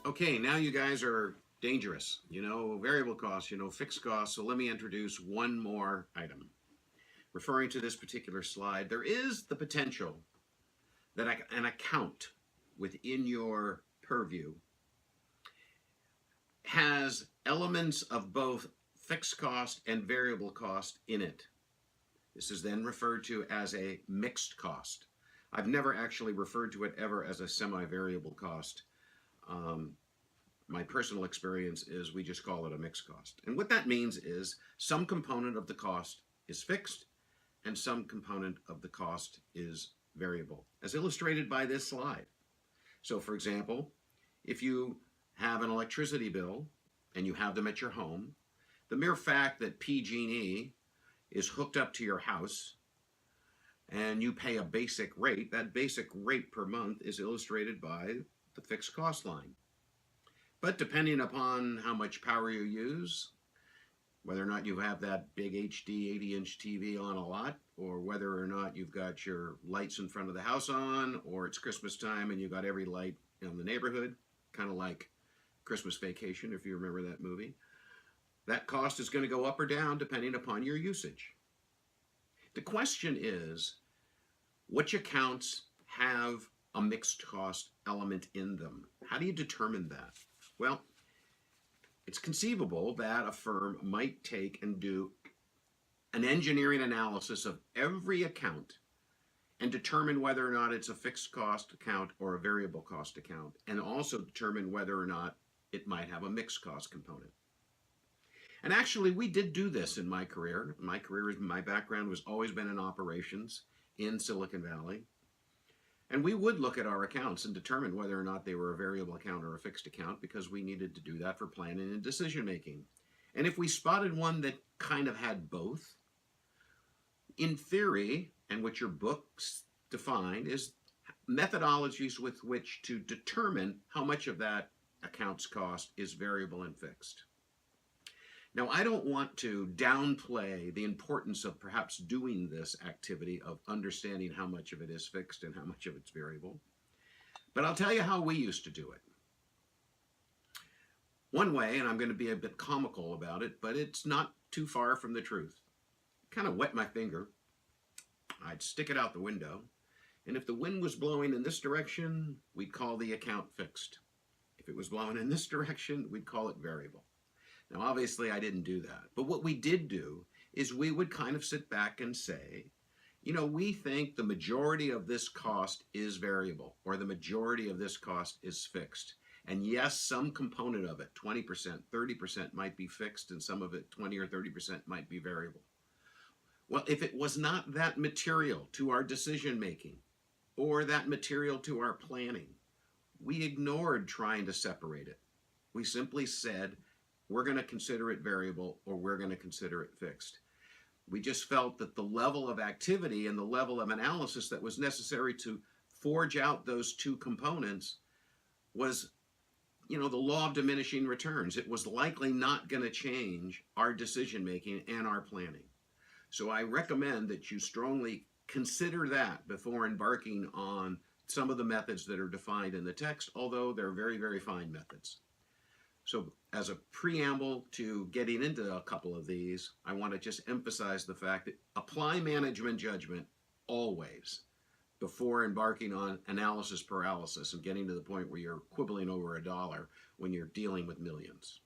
Okay, now you guys are dangerous. You know variable costs, you know fixed costs. So let me introduce one more item. Referring to this particular slide, there is the potential that an account within your purview has elements of both fixed cost and variable cost in it. This is then referred to as a mixed cost. I've never actually referred to it ever as a semi-variable cost. My personal experience is we just call it a mixed cost. And what that means is some component of the cost is fixed and some component of the cost is variable, as illustrated by this slide. So for example, if you have an electricity bill and you have them at your home, the mere fact that PG&E is hooked up to your house and you pay a basic rate, that basic rate per month is illustrated by the fixed cost line. But depending upon how much power you use, whether or not you have that big HD 80-inch TV on a lot, or whether or not you've got your lights in front of the house on, or it's Christmas time and you've got every light in the neighborhood, kind of like Christmas Vacation, if you remember that movie, that cost is going to go up or down depending upon your usage. The question is, which accounts have a mixed cost element in them? How do you determine that? Well, it's conceivable that a firm might take and do an engineering analysis of every account and determine whether or not it's a fixed cost account or a variable cost account, and also determine whether or not it might have a mixed cost component. And actually, we did do this in my career. My background was always been in operations in Silicon Valley. And we would look at our accounts and determine whether or not they were a variable account or a fixed account, because we needed to do that for planning and decision making. And if we spotted one that kind of had both, in theory, and what your books define, is methodologies with which to determine how much of that account's cost is variable and fixed. Now, I don't want to downplay the importance of perhaps doing this activity of understanding how much of it is fixed and how much of it's variable, but I'll tell you how we used to do it. One way, and I'm going to be a bit comical about it, but it's not too far from the truth. Kind of wet my finger, I'd stick it out the window, and if the wind was blowing in this direction, we'd call the account fixed. If it was blowing in this direction, we'd call it variable. Now, obviously, I didn't do that. But what we did do is we would kind of sit back and say, you know, we think the majority of this cost is variable, or the majority of this cost is fixed. And yes, some component of it, 20%, 30% might be fixed, and some of it, 20 or 30% might be variable. Well, if it was not that material to our decision making, or that material to our planning, we ignored trying to separate it. We simply said, we're going to consider it variable, or we're going to consider it fixed. We just felt that the level of activity and the level of analysis that was necessary to forge out those two components was, you know, the law of diminishing returns. It was likely not going to change our decision making and our planning. So I recommend that you strongly consider that before embarking on some of the methods that are defined in the text, although they're very, very fine methods. So as a preamble to getting into a couple of these, I want to just emphasize the fact that apply management judgment always before embarking on analysis paralysis and getting to the point where you're quibbling over a dollar when you're dealing with millions.